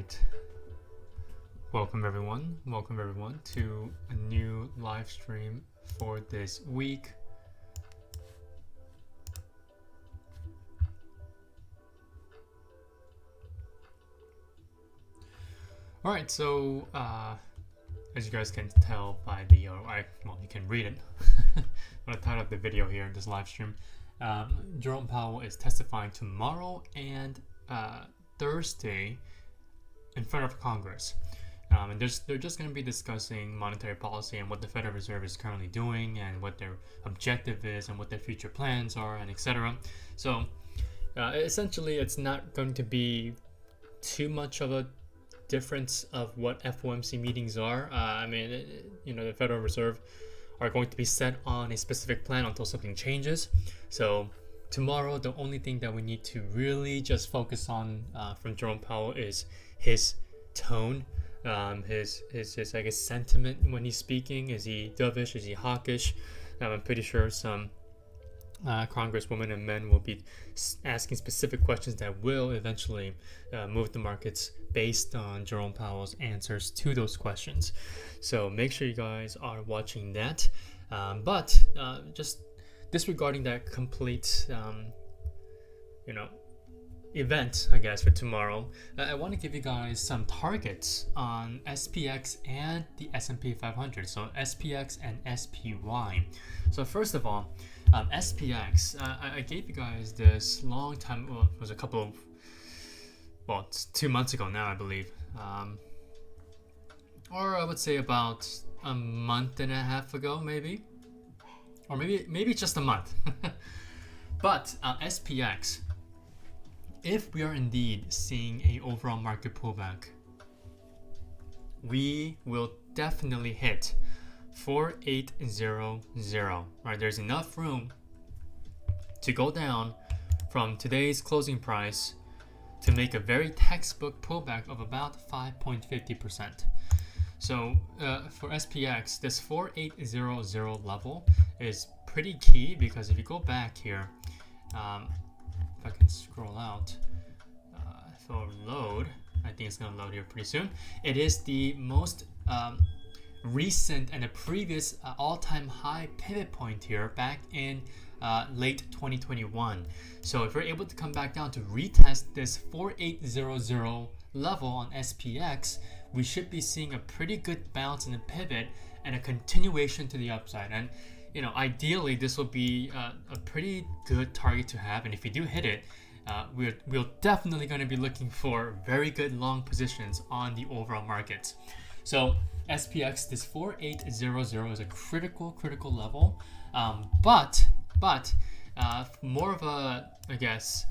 right. Welcome everyone to a new live stream for this week. All right, so as you guys can tell by the, well, you can read it on the title of the video here in this live stream. Jerome Powell is testifying tomorrow and Thursday in front of Congress. And they're just going to be discussing monetary policy and what the Federal Reserve is currently doing and what their objective is and what their future plans are and etc. So essentially it's not going to be too much of a difference of what FOMC meetings are. The Federal Reserve are going to be set on a specific plan until something changes. So tomorrow, the only thing that we need to really just focus on from Jerome Powell is his tone, his I guess sentiment when he's speaking. Is he dovish? Is he hawkish? I'm pretty sure some congresswomen and men will be asking specific questions that will eventually move the markets based on Jerome Powell's answers to those questions. So make sure you guys are watching that. But just disregarding that complete, event, I guess, for tomorrow, I want to give you guys some targets on SPX and the S&P 500. So SPX and SPY. So first of all, SPX, I gave you guys this long time, well, it was it's 2 months ago now, I believe. Or I would say about a month and a half ago, maybe. Or maybe just a month. But SPX, if we are indeed seeing a overall market pullback, we will definitely hit 4800. Right, there's enough room to go down from today's closing price to make a very textbook pullback of about 5.50%. So for SPX, this 4800 level is pretty key, because if you go back here, if I can scroll out, if I'll load, I think it's going to load here pretty soon. It is the most recent and a previous all-time high pivot point here back in late 2021. So if we're able to come back down to retest this 4800 level on SPX, we should be seeing a pretty good bounce in the pivot and a continuation to the upside. And ideally this will be a pretty good target to have, and if we do hit it, we're definitely going to be looking for very good long positions on the overall markets. So SPX, this 4800 is a critical level, but more of a, I guess,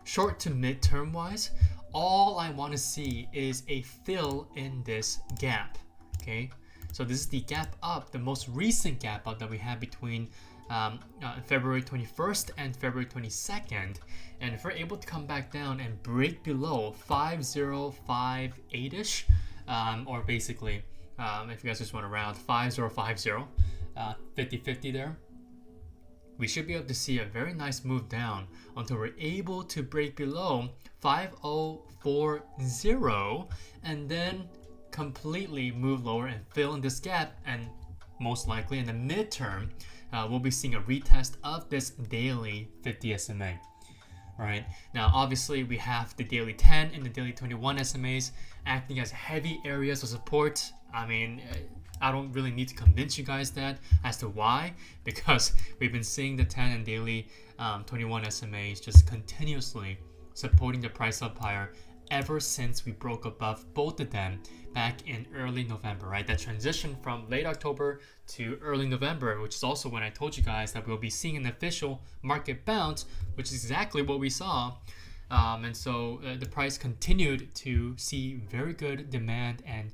short to mid-term wise, all I want to see is a fill in this gap. Okay, so this is the gap up, the most recent gap up that we had between February 21st and February 22nd. And if we're able to come back down and break below 5058-ish, or basically, if you guys just want to round 5050, 50-50 there, we should be able to see a very nice move down until we're able to break below 5040 and then completely move lower and fill in this gap. And most likely in the midterm, we'll be seeing a retest of this daily 50 SMA. All right, now obviously we have the daily 10 and the daily 21 SMAs acting as heavy areas of support. I mean, I don't really need to convince you guys that as to why, because we've been seeing the 10 and daily 21 SMAs just continuously supporting the price up higher ever since we broke above both of them back in early November, right? That transition from late October to early November, which is also when I told you guys that we'll be seeing an official market bounce, which is exactly what we saw. And so the price continued to see very good demand and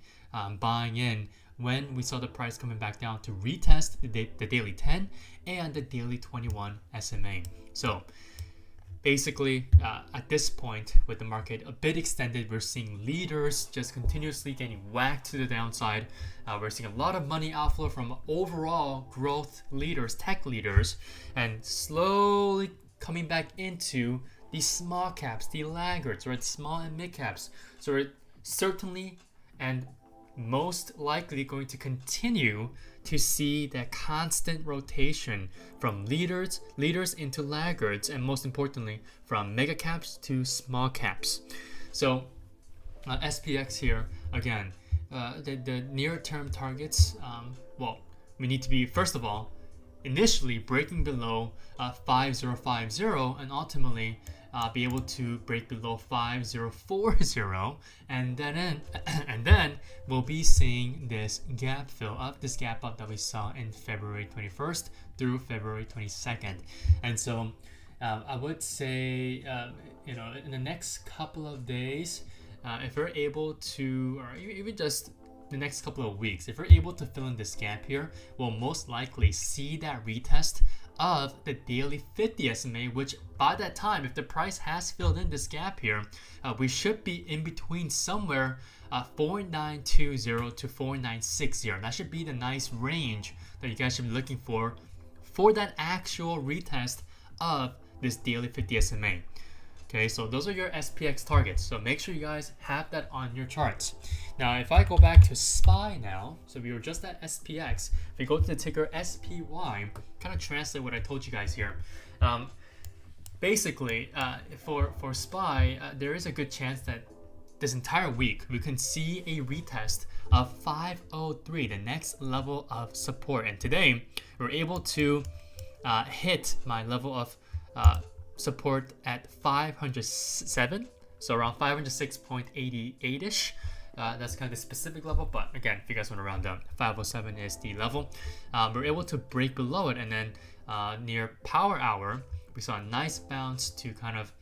buying in when we saw the price coming back down to retest the daily 10 and the daily 21 SMA. So basically, at this point with the market a bit extended, we're seeing leaders just continuously getting whacked to the downside. We're seeing a lot of money outflow from overall growth leaders, tech leaders, and slowly coming back into the small caps, the laggards, right? Small and mid caps. So we're certainly and most likely going to continue to see that constant rotation from leaders into laggards, and most importantly from mega caps to small caps. So SPX here again, the near term targets, well, we need to be, first of all, initially breaking below 5050 and ultimately be able to break below 5040, and then we'll be seeing this gap fill up, this gap up that we saw in February 21st through February 22nd. And so I would say in the next couple of days, if we're able to, or even just the next couple of weeks, if we're able to fill in this gap here, we'll most likely see that retest of the daily 50 SMA, which by that time, if the price has filled in this gap here, we should be in between somewhere 4920 to 4960. That should be the nice range that you guys should be looking for that actual retest of this daily 50 SMA. Okay, so those are your SPX targets. So make sure you guys have that on your charts. Now, if I go back to SPY now, so we were just at SPX. If we go to the ticker SPY, kind of translate what I told you guys here. Basically, for SPY, there is a good chance that this entire week we can see a retest of 503, the next level of support. And today, we're able to hit my level of support at 507, so around 506.88-ish. That's kind of the specific level, but again, if you guys want to round down, 507 is the level. We're able to break below it, and then near power hour, we saw a nice bounce to kind of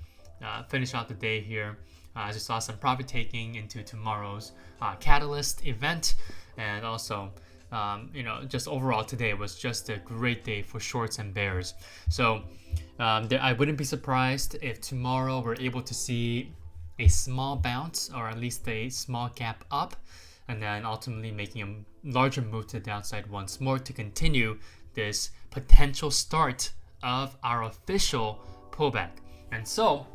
finish out the day here. As we saw some profit taking into tomorrow's catalyst event, and also just overall today was just a great day for shorts and bears. So I wouldn't be surprised if tomorrow we're able to see a small bounce, or at least a small gap up, and then ultimately making a larger move to the downside once more to continue this potential start of our official pullback. And so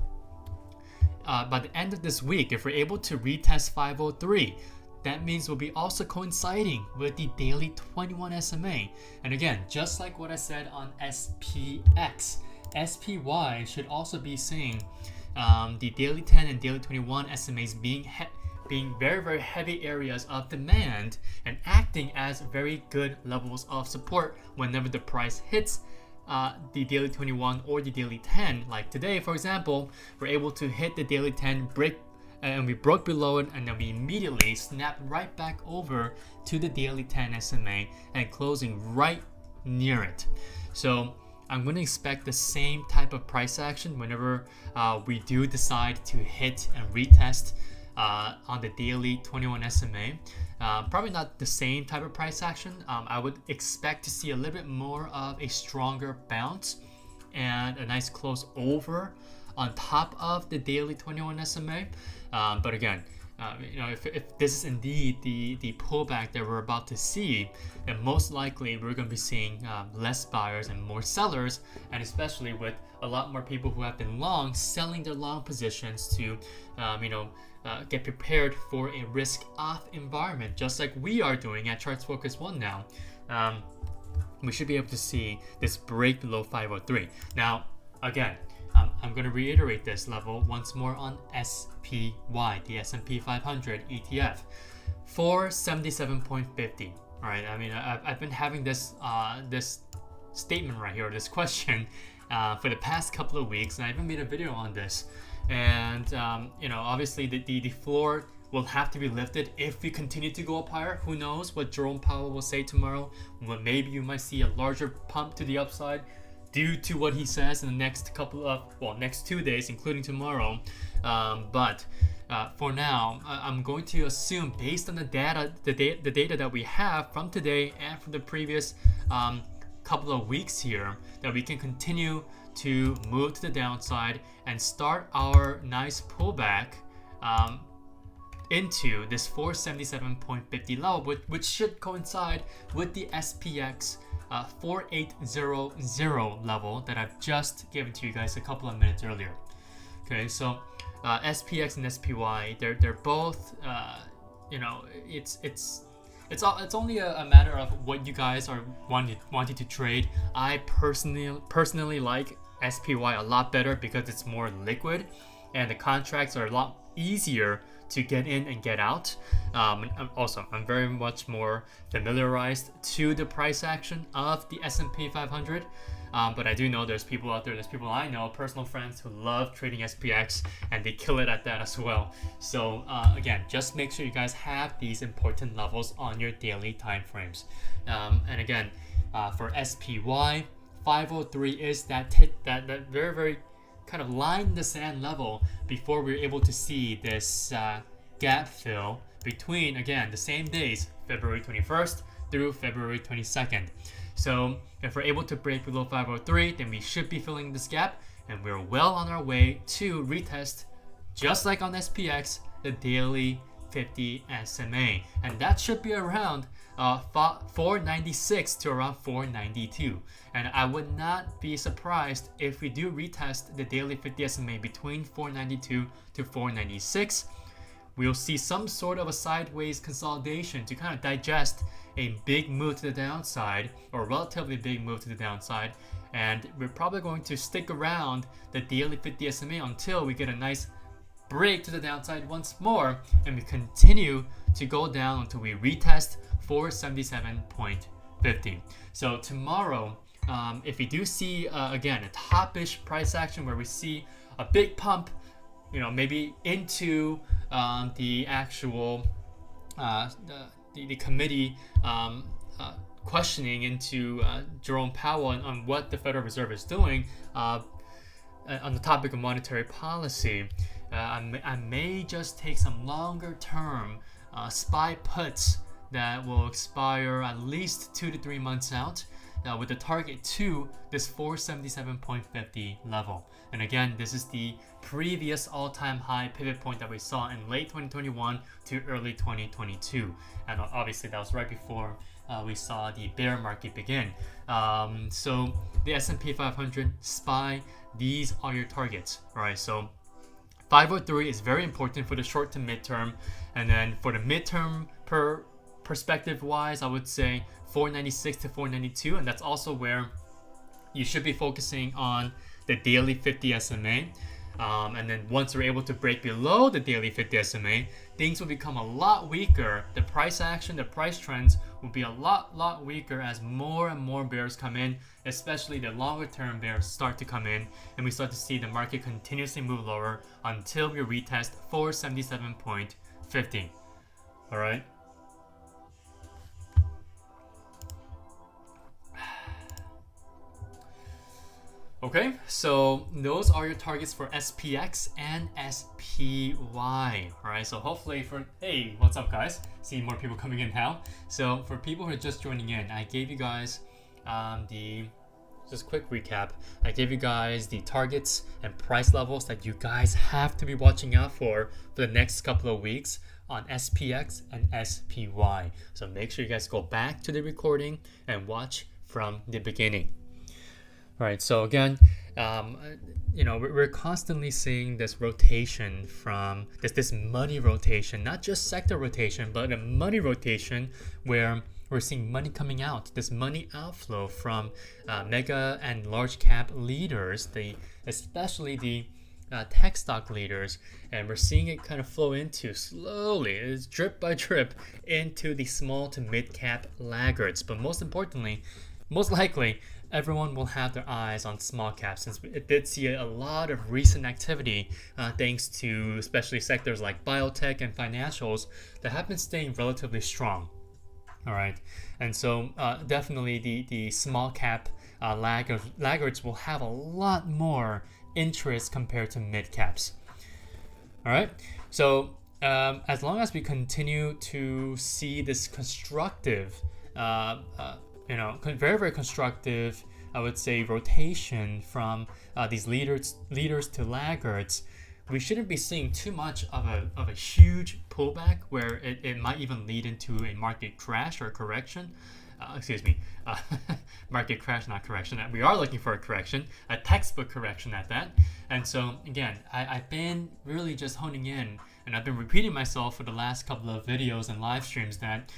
by the end of this week, if we're able to retest 503, that means we'll be also coinciding with the daily 21 SMA. And again, just like what I said on SPX, SPY should also be seeing the daily 10 and daily 21 SMAs being very, very heavy areas of demand and acting as very good levels of support whenever the price hits the daily 21 or the daily 10. Like today, for example, we're able to hit the daily 10, and we broke below it, and then we immediately snapped right back over to the daily 10 SMA and closing right near it. So I'm going to expect the same type of price action whenever we do decide to hit and retest on the daily 21 SMA. Probably not the same type of price action. I would expect to see a little bit more of a stronger bounce and a nice close over on top of the daily 21 SMA. But again, if this is indeed the pullback that we're about to see, then most likely we're going to be seeing less buyers and more sellers, and especially with a lot more people who have been long selling their long positions to get prepared for a risk-off environment, just like we are doing at Charts Focus 1 now. We should be able to see this break below 503. Now, again, I'm going to reiterate this level once more on SPY, the S&P 500 ETF, 477.50. All right, I mean, I've been having this statement right here, this question, for the past couple of weeks, and I even made a video on this. And obviously the floor will have to be lifted if we continue to go up higher. Who knows what Jerome Powell will say tomorrow? Well, maybe you might see a larger pump to the upside due to what he says in the next next 2 days, including tomorrow. But for now, I'm going to assume, based on the data that we have from today and from the previous couple of weeks here, that we can continue to move to the downside and start our nice pullback into this 477.50 level, which should coincide with the SPX 4800 level that I've just given to you guys a couple of minutes earlier. Okay, so SPX and SPY, they're both, you know, it's only a matter of what you guys are wanting to trade. I personally like SPY a lot better because it's more liquid, and the contracts are a lot easier to get in and get out. Also, I'm very much more familiarized to the price action of the S&P 500. But I do know there's people out there, there's people I know, personal friends who love trading SPX, and they kill it at that as well. So again, just make sure you guys have these important levels on your daily time frames. And again, for SPY, 503 is that very, very kind of line in the sand level before we're able to see this gap fill between, again, the same days, February 21st through February 22nd. So if we're able to break below 503, then we should be filling this gap, and we're well on our way to retest, just like on SPX, the daily 50 SMA, and that should be around 496 to around 492. And I would not be surprised if we do retest the daily 50 SMA between 492 to 496. We'll see some sort of a sideways consolidation to kind of digest a big move to the downside, or a relatively big move to the downside, and we're probably going to stick around the daily 50 SMA until we get a nice break to the downside once more, and we continue to go down until we retest 477.50. So tomorrow, if we do see again a top-ish price action where we see a big pump, you know, maybe into the actual the committee questioning into Jerome Powell on what the Federal Reserve is doing on the topic of monetary policy. I may just take some longer term SPY puts that will expire at least 2 to 3 months out, with the target to this 477.50 level. And again, this is the previous all-time high pivot point that we saw in late 2021 to early 2022. And obviously that was right before we saw the bear market begin. So the S&P 500, SPY, these are your targets. All right, so 503 is very important for the short to midterm. And then for the midterm perspective wise, I would say 496 to 492, and that's also where you should be focusing on the daily 50 SMA. And then once we're able to break below the daily 50 SMA, things will become a lot weaker. The price action, the price trends will be a lot weaker as more and more bears come in, especially the longer term bears start to come in, and we start to see the market continuously move lower until we retest 477.50. All right. Okay, so those are your targets for SPX and SPY. All right, so hopefully hey, what's up guys? See more people coming in now. So for people who are just joining in, I gave you guys just quick recap. I gave you guys the targets and price levels that you guys have to be watching out for the next couple of weeks on SPX and SPY. So make sure you guys go back to the recording and watch from the beginning. All right, so again, you know, we're constantly seeing this rotation from this money rotation, not just sector rotation, but a money rotation where we're seeing money coming out, this money outflow from mega and large cap leaders, especially the tech stock leaders, and we're seeing it kind of flow into slowly, it's drip by drip, into the small to mid cap laggards. But most importantly, most likely, everyone will have their eyes on small caps, since it did see a lot of recent activity thanks to especially sectors like biotech and financials that have been staying relatively strong. All right, and so definitely the small cap laggards will have a lot more interest compared to mid caps. All right, so as long as we continue to see this constructive very, very constructive, I would say, rotation from these leaders to laggards, we shouldn't be seeing too much of a huge pullback where it might even lead into a market crash or correction. market crash, not correction. We are looking for a correction, a textbook correction at that. And so again, I've been really just honing in, and I've been repeating myself for the last couple of videos and live streams that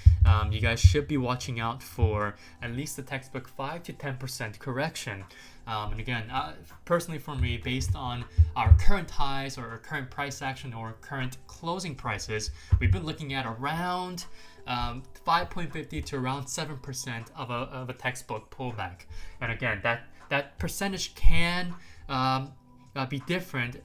you guys should be watching out for at least the textbook 5 to 10% correction. And again, personally for me, based on our current highs or our current price action or current closing prices, we've been looking at around 5.50 to around 7% of a textbook pullback. And again, that percentage can be different,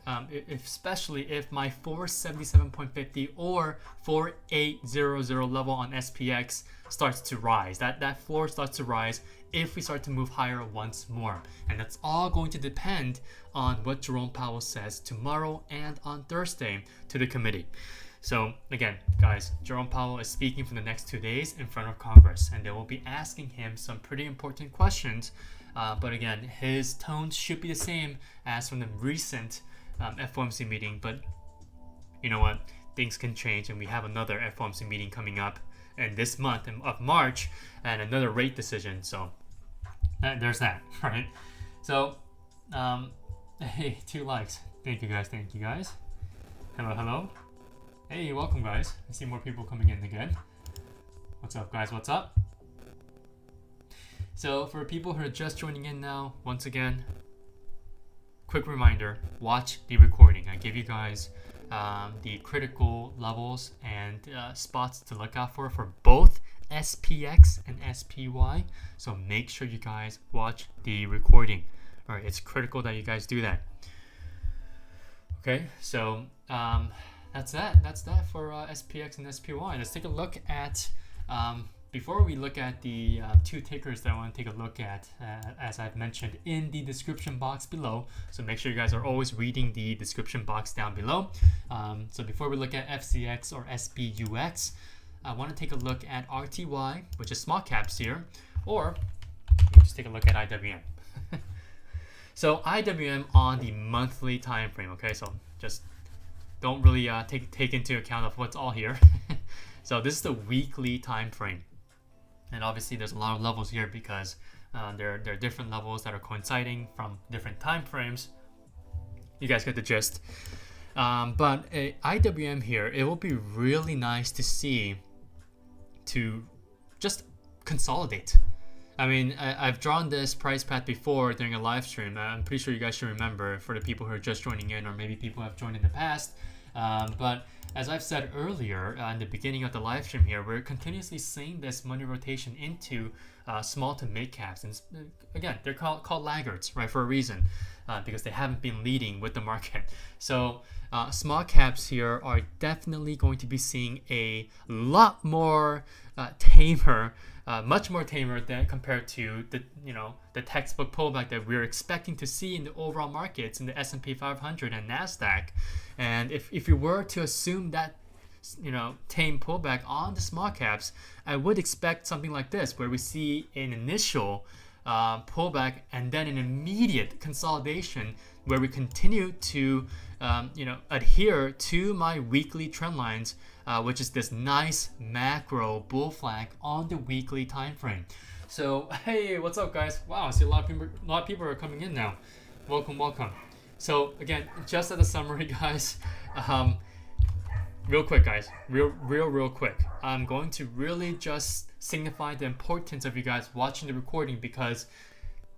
especially if my 477.50 or 4800 level on SPX starts to rise. That floor starts to rise if we start to move higher once more. And that's all going to depend on what Jerome Powell says tomorrow and on Thursday to the committee. So again, guys, Jerome Powell is speaking for the next 2 days in front of Congress, and they will be asking him some pretty important questions. But again, his tone should be the same as from the recent FOMC meeting. But you know what? Things can change, and we have another FOMC meeting coming up in this month of March, and another rate decision. So there's that, right? So, hey, 2 likes. Thank you guys. Thank you guys. Hello, hello. Hey, welcome guys. I see more people coming in again. What's up, guys? What's up? So for people who are just joining in now, once again, quick reminder, watch the recording. I give you guys the critical levels and spots to look out for both SPX and SPY. So make sure you guys watch the recording. All right, it's critical that you guys do that. Okay, so that's that for SPX and SPY. Let's take a look at, before we look at the 2 tickers that I want to take a look at, as I've mentioned in the description box below. So make sure you guys are always reading the description box down below. So before we look at FCX or SBUX, I want to take a look at RTY, which is small caps here, or just take a look at IWM. So IWM on the monthly time frame, okay? So just don't really take into account of what's all here. So this is the weekly time frame, and obviously there's a lot of levels here because there are different levels that are coinciding from different time frames. You guys get the gist. But IWM here, it will be really nice to see to just consolidate. I mean, I've drawn this price path before during a live stream. I'm pretty sure you guys should remember for the people who are just joining in, or maybe people who have joined in the past. But as I've said earlier in the beginning of the live stream here, we're continuously seeing this money rotation into small to mid caps. And again, they're called laggards, right, for a reason, because they haven't been leading with the market. So small caps here are definitely going to be seeing a lot more tamer, much more tamer than compared to the textbook pullback that we're expecting to see in the overall markets in the S&P 500 and NASDAQ. And if you were to assume that tame pullback on the small caps, I would expect something like this, where we see an initial pullback and then an immediate consolidation where we continue to adhere to my weekly trend lines, which is this nice macro bull flag on the weekly time frame. So hey, what's up guys? Wow, I see a lot of people are coming in now. Welcome. So again, just as a summary, guys, real quick, guys, real quick. I'm going to really just signify the importance of you guys watching the recording, because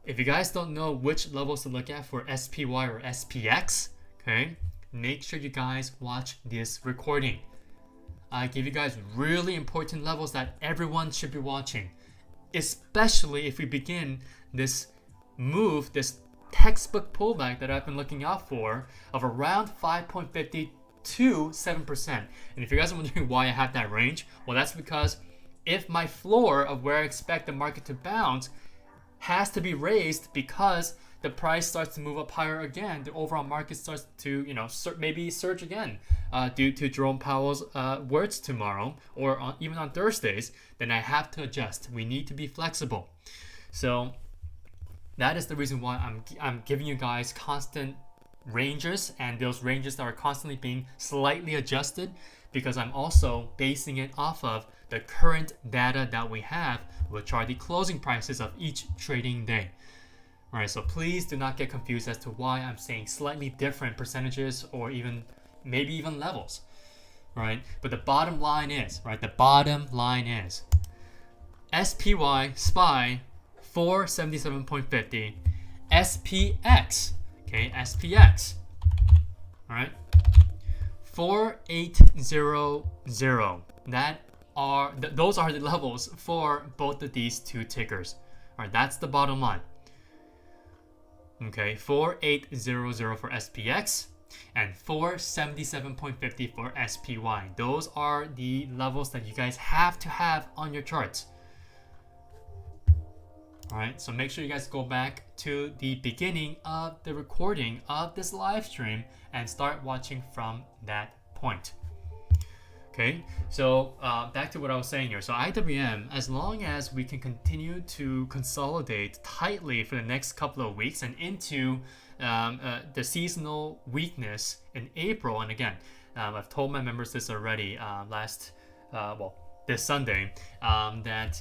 if you guys don't know which levels to look at for SPY or SPX, okay, make sure you guys watch this recording. I give you guys really important levels that everyone should be watching, especially if we begin this move, this textbook pullback that I've been looking out for of around 5.50 to 7%. And if you guys are wondering why I have that range, well, that's because if my floor of where I expect the market to bounce has to be raised because the price starts to move up higher again, the overall market starts to maybe surge again due to Jerome Powell's words tomorrow, or even on Thursdays, then I have to adjust. We need to be flexible. So that is the reason why I'm giving you guys constant ranges, and those ranges that are constantly being slightly adjusted, because I'm also basing it off of the current data that we have, which are the closing prices of each trading day. All right, so please do not get confused as to why I'm saying slightly different percentages or even maybe even levels. Right, but the bottom line is, right, the bottom line is SPY, SPY, 477.50, SPX, okay, SPX, all right, 4800. Those are the levels for both of these two tickers. All right, that's the bottom line. Okay, 4800 for SPX and 477.50 for SPY. Those are the levels that you guys have to have on your charts. All right, so make sure you guys go back to the beginning of the recording of this live stream and start watching from that point. Okay, so back to what I was saying here. So IWM, as long as we can continue to consolidate tightly for the next couple of weeks and into the seasonal weakness in April, and again, I've told my members this already this Sunday, that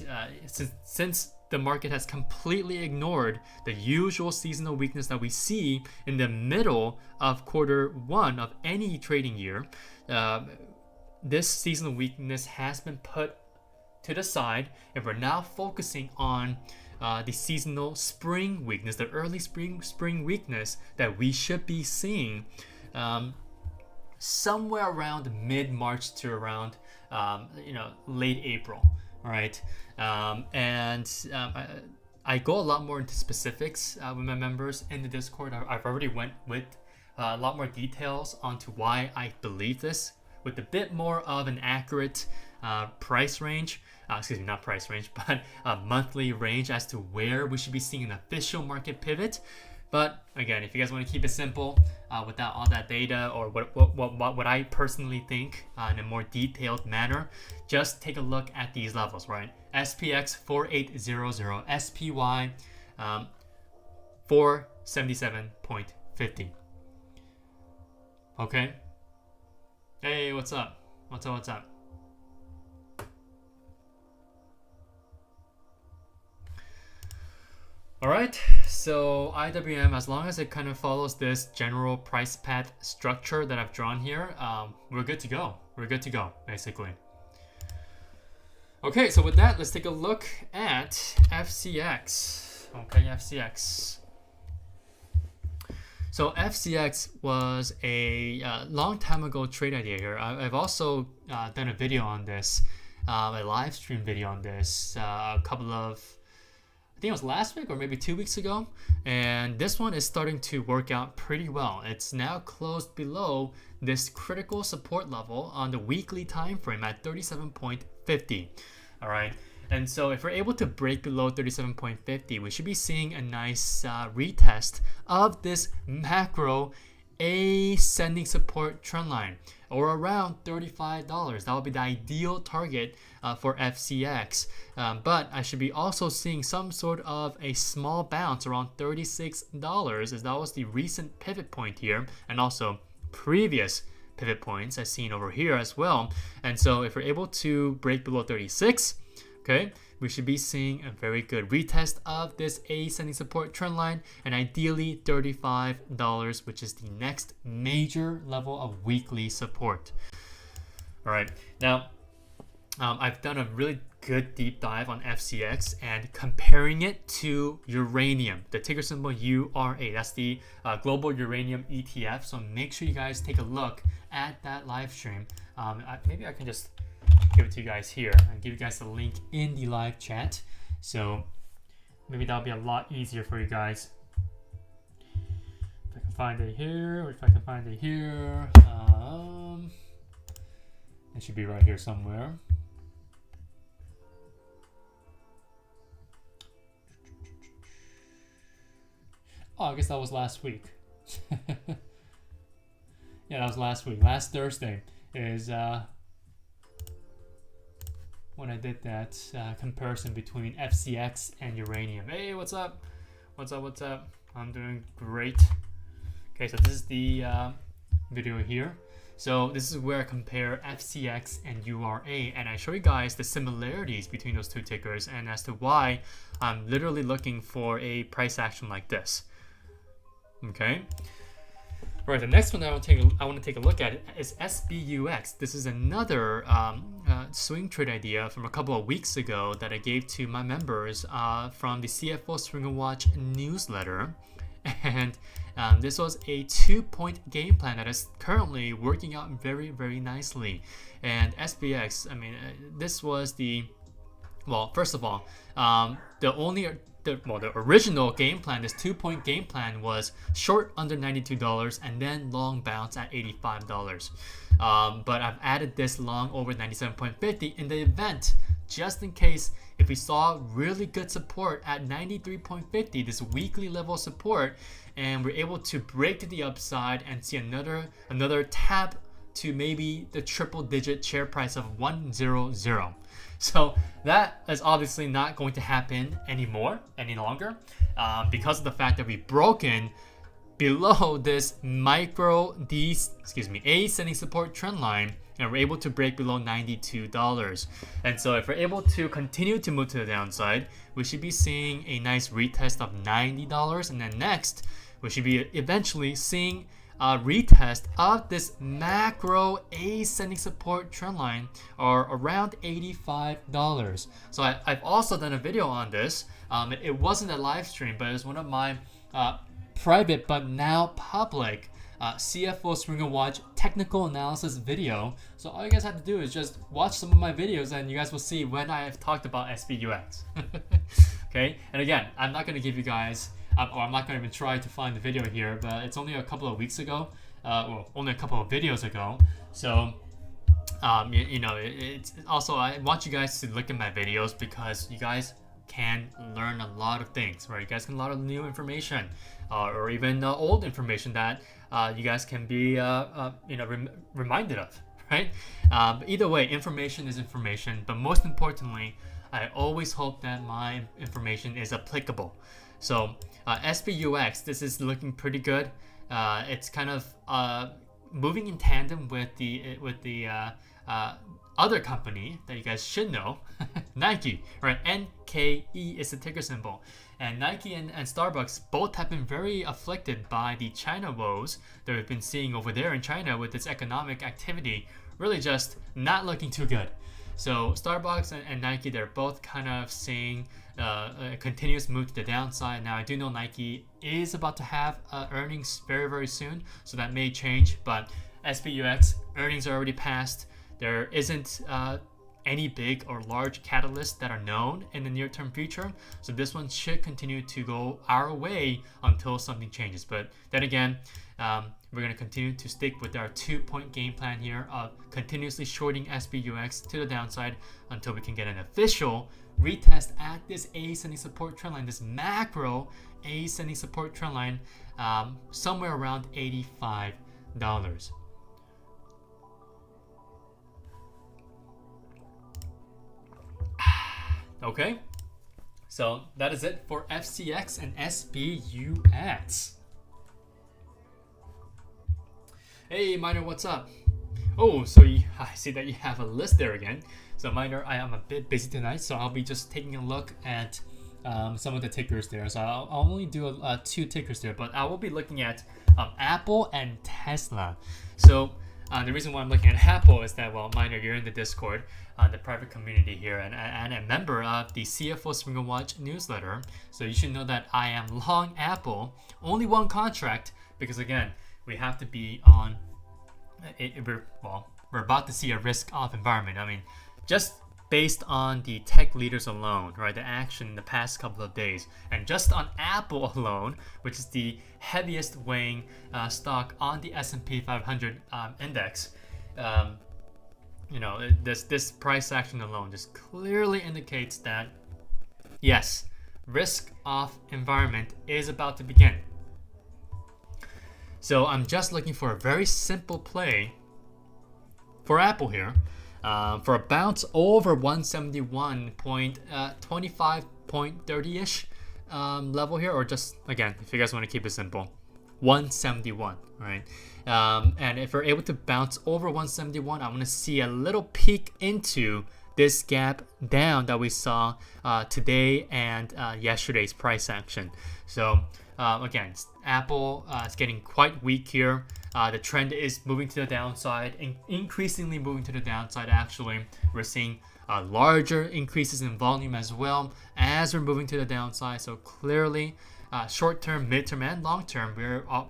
since the market has completely ignored the usual seasonal weakness that we see in the middle of quarter one of any trading year, this seasonal weakness has been put to the side, and we're now focusing on the seasonal spring weakness, the early spring weakness that we should be seeing somewhere around mid-March to around late April. All right, I go a lot more into specifics with my members in the Discord. I've already went with a lot more details onto why I believe this, with a bit more of an accurate price range, not price range, but monthly range as to where we should be seeing an official market pivot. But again, if you guys want to keep it simple without all that data or what I personally think in a more detailed manner, just take a look at these levels, right? SPX 4800, SPY 477.50. Okay. Hey, what's up? What's up? All right, so IWM, as long as it kind of follows this general price path structure that I've drawn here, we're good to go. We're good to go, basically. Okay, so with that, let's take a look at FCX. Okay, FCX. So FCX was a long time ago trade idea here. I've also done a video on this, a live stream video on this a couple of, I think it was last week or maybe 2 weeks ago, and this one is starting to work out pretty well. It's now closed below this critical support level on the weekly time frame at 37.50. All right, and so if we're able to break below 37.50, we should be seeing a nice retest of this macro ascending support trend line, or around $35. That would be the ideal target for FCX. But I should be also seeing some sort of a small bounce around $36, as that was the recent pivot point here, and also previous pivot points I've seen over here as well. And so if we're able to break below 36, okay, we should be seeing a very good retest of this ascending support trend line, and ideally $35, which is the next major level of weekly support. All right, now I've done a really good deep dive on FCX and comparing it to uranium, the ticker symbol URA. That's the global uranium ETF. So make sure you guys take a look at that live stream. Maybe I can just give it to you guys here and give you guys the link in the live chat, so maybe that'll be a lot easier for you guys. If I can find it here, or if I can find it here, it should be right here somewhere. Oh, I guess that was last week. Yeah, that was last week. Last Thursday is when I did that comparison between FCX and uranium. Hey, what's up? What's up? I'm doing great. Okay, so this is the video here. So this is where I compare FCX and URA, and I show you guys the similarities between those two tickers and as to why I'm literally looking for a price action like this. Okay. All right, the next one that I want to take a look at is SBUX. This is another swing trade idea from a couple of weeks ago that I gave to my members from the CFO Swing Watch newsletter. And this was a 2-point game plan that is currently working out very, very nicely. And SBX, I mean, this was the, well, first of all, the original game plan, this 2-point game plan, was short under $92 and then long bounce at $85. But I've added this long over 97.50 in the event, just in case if we saw really good support at 93.50, this weekly level support, and we're able to break to the upside and see another tap to maybe the triple-digit share price of 100. So that is obviously not going to happen any longer, because of the fact that we've broken below this ascending support trend line, and we're able to break below $92. And so if we're able to continue to move to the downside, we should be seeing a nice retest of $90, and then next we should be eventually seeing a retest of this macro ascending support trend line, or around $85. So I've also done a video on this. It wasn't a live stream, but it was one of my private but now public CFO Swing Watch technical analysis video. So all you guys have to do is just watch some of my videos and you guys will see when I have talked about SBUX. Okay, and again, I'm not going to give you guys, or I'm not going to even try to find the video here, but it's only a couple of weeks ago, only a couple of videos ago. So it's also, I want you guys to look at my videos because you guys can learn a lot of things, right? You guys can learn a lot of new information, or even old information that you guys can be reminded of, right? But either way, information is information, but most importantly, I always hope that my information is applicable. So SBUX, this is looking pretty good. It's kind of moving in tandem with the other company that you guys should know, Nike, right? NKE is the ticker symbol. And Nike and Starbucks both have been very afflicted by the China woes that we've been seeing over there in China, with its economic activity really just not looking too good. So Starbucks and Nike, they're both kind of seeing a continuous move to the downside. Now I do know Nike is about to have earnings very, very soon, so that may change, but SBUX earnings are already passed. There isn't any big or large catalysts that are known in the near-term future, so this one should continue to go our way until something changes. But then again, we're going to continue to stick with our 2-point game plan here of continuously shorting SBUX to the downside until we can get an official retest at this ascending support trend line, this macro ascending support trend line, somewhere around $85. Okay, so that is it for FCX and SBUX. Hey Miner, what's up? Oh, so I see that you have a list there again. So Miner, I am a bit busy tonight, so I'll be just taking a look at some of the tickers there. So I'll only do 2 tickers there, but I will be looking at Apple and Tesla. So the reason why I'm looking at Apple is that, well, Miner, you're in the Discord, the private community here, and a member of the CFO Swing Watch newsletter. So you should know that I am long Apple, only one contract, because again, we have to be on. We're about to see a risk-off environment. I mean, just based on the tech leaders alone, right? The action in the past couple of days, and just on Apple alone, which is the heaviest weighing stock on the S&P 500 index. This price action alone just clearly indicates that yes, risk-off environment is about to begin. So I'm just looking for a very simple play for Apple here, for a bounce over 171.25.30-ish level here, or just, again, if you guys want to keep it simple, 171, right? And if we're able to bounce over 171, I want to see a little peek into this gap down that we saw today and yesterday's price action. So again, Apple is getting quite weak here. The trend is moving to the downside, increasingly moving to the downside. Actually, we're seeing larger increases in volume as well as we're moving to the downside. So clearly, short-term, mid-term, and long-term,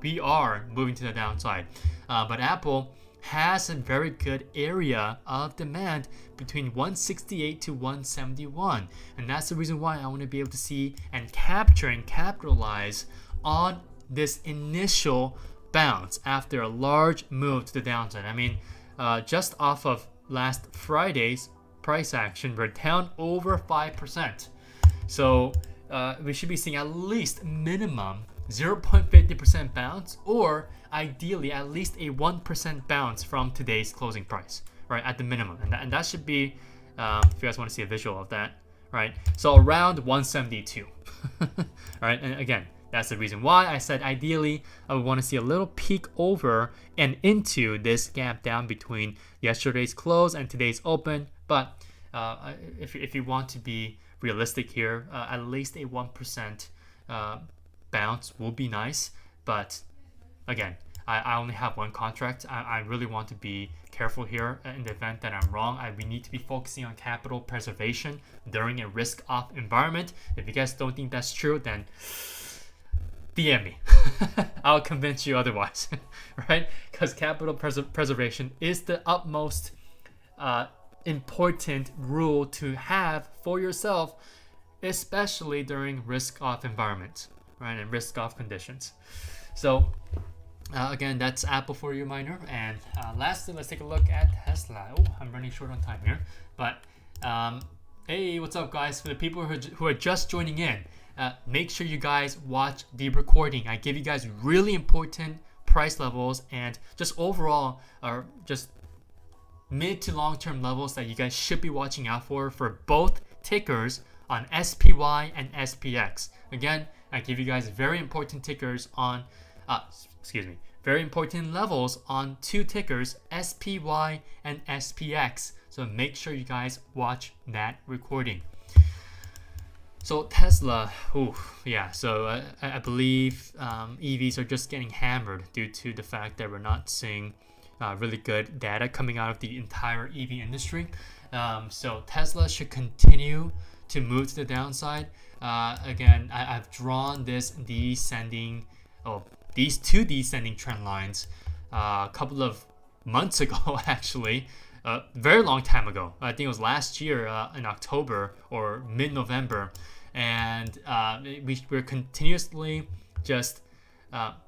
we are moving to the downside. But Apple has a very good area of demand between 168 to 171, and that's the reason why I want to be able to see and capture and capitalize on this initial bounce after a large move to the downside. I mean, just off of last Friday's price action, we're down over 5%. So we should be seeing at least minimum 0.50% bounce, or ideally at least a 1% bounce from today's closing price, right, at the minimum. And that should be, if you guys want to see a visual of that, right, so around 172. All right, and again, that's the reason why I said ideally I would want to see a little peek over and into this gap down between yesterday's close and today's open. But if you want to be realistic here, at least a 1% bounce will be nice. But again, I only have one contract. I really want to be careful here in the event that I'm wrong. We need to be focusing on capital preservation during a risk-off environment. If you guys don't think that's true, then DM me. I'll convince you otherwise, right? Because capital preservation is the utmost important rule to have for yourself, especially during risk-off environments, right, and risk-off conditions. So again, that's Apple for you, minor. And lastly, let's take a look at Tesla. Oh, I'm running short on time here, but hey, what's up, guys? For the people who are just joining in, make sure you guys watch the recording. I give you guys really important price levels and just overall just mid to long-term levels that you guys should be watching out for both tickers on SPY and SPX. Again, I give you guys very important tickers on, very important levels on two tickers, SPY and SPX. So make sure you guys watch that recording. So Tesla, so I believe EVs are just getting hammered due to the fact that we're not seeing really good data coming out of the entire EV industry. So Tesla should continue to move to the downside. Again, I've drawn these two descending trend lines a couple of months ago, actually. Very long time ago. I think it was last year in October or mid-November. And we're continuously just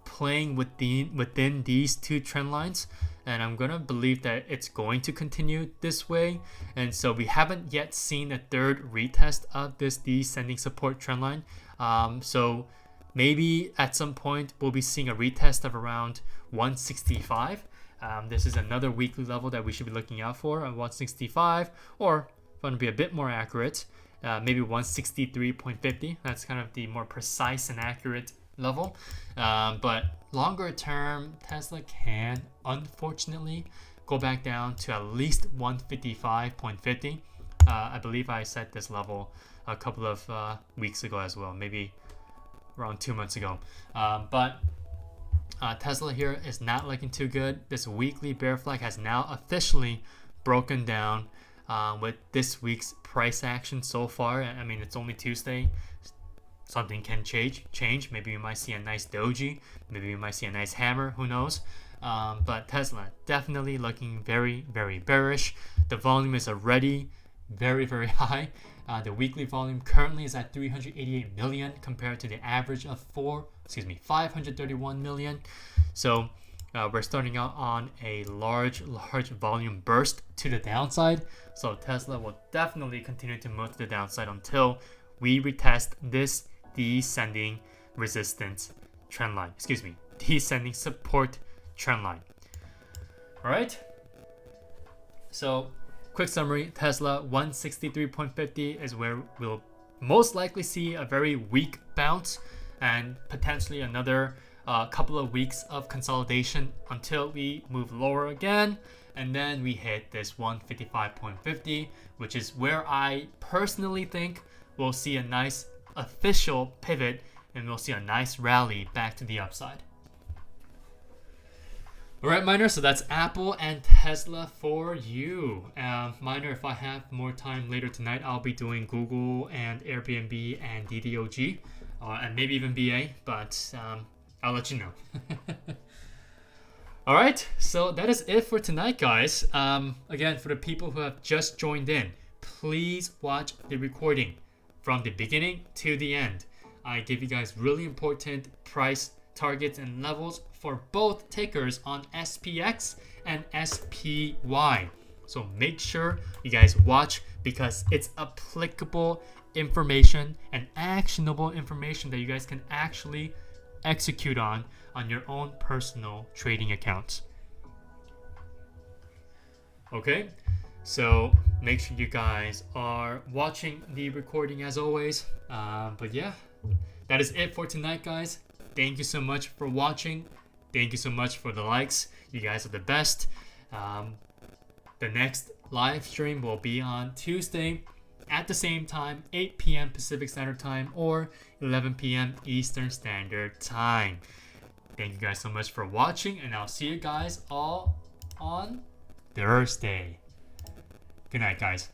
playing within these two trend lines. And I'm going to believe that it's going to continue this way. And so we haven't yet seen a third retest of this descending support trend line. So maybe at some point we'll be seeing a retest of around 165. This is another weekly level that we should be looking out for, 165, or if I want to be a bit more accurate, maybe 163.50. That's kind of the more precise and accurate level. But longer term, Tesla can unfortunately go back down to at least 155.50. I believe I set this level a couple of weeks ago as well, maybe around 2 months ago. But Tesla here is not looking too good. This weekly bear flag has now officially broken down with this week's price action so far. I mean, it's only Tuesday. Something can change. Maybe we might see a nice doji. Maybe we might see a nice hammer. Who knows? But Tesla definitely looking very, very bearish. The volume is already very, very high. The weekly volume currently is at 388 million compared to the average of 531 million. So we're starting out on a large volume burst to the downside. So Tesla will definitely continue to move to the downside until we retest this descending resistance trend line. Descending support trend line. All right. So quick summary, Tesla 163.50 is where we'll most likely see a very weak bounce and potentially another a couple of weeks of consolidation until we move lower again, and then we hit this 155.50, which is where I personally think we'll see a nice official pivot and we'll see a nice rally back to the upside. Alright, Miner, so that's Apple and Tesla for you. Miner, if I have more time later tonight, I'll be doing Google and Airbnb and DDOG, and maybe even BA, but I'll let you know. Alright, so that is it for tonight, guys. Again, for the people who have just joined in, please watch the recording from the beginning to the end. I give you guys really important price targets and levels for both tickers on SPX and SPY. So make sure you guys watch because it's applicable information and actionable information that you guys can actually execute on your own personal trading accounts. Okay, so make sure you guys are watching the recording as always. But yeah, that is it for tonight, guys. Thank you so much for watching. Thank you so much for the likes. You guys are the best. The next live stream will be on Tuesday at the same time, 8 p.m. Pacific Standard Time or 11 p.m. Eastern Standard Time. Thank you guys so much for watching, and I'll see you guys all on Thursday. Good night, guys.